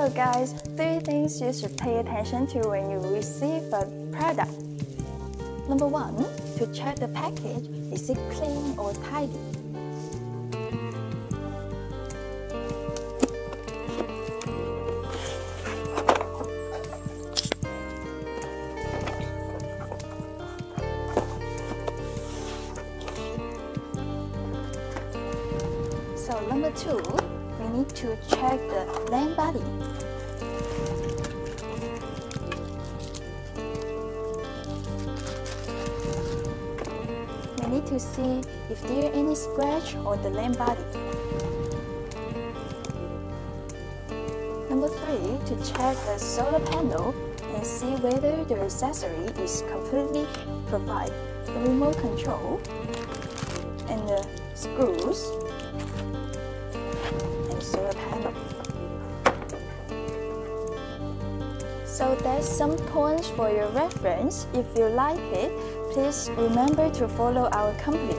So guys, 3 things you should pay attention to when you receive a product. Number 1, to check the package, is it clean or tidy? So number 2, we need to check the lamp body. We need to see if there are any scratch on the lamp body. Number 3, to check the solar panel and see whether the accessory is completely provided. The remote control and the screws and solar panel. So that's some points for your reference. If you like it, please remember to follow our company.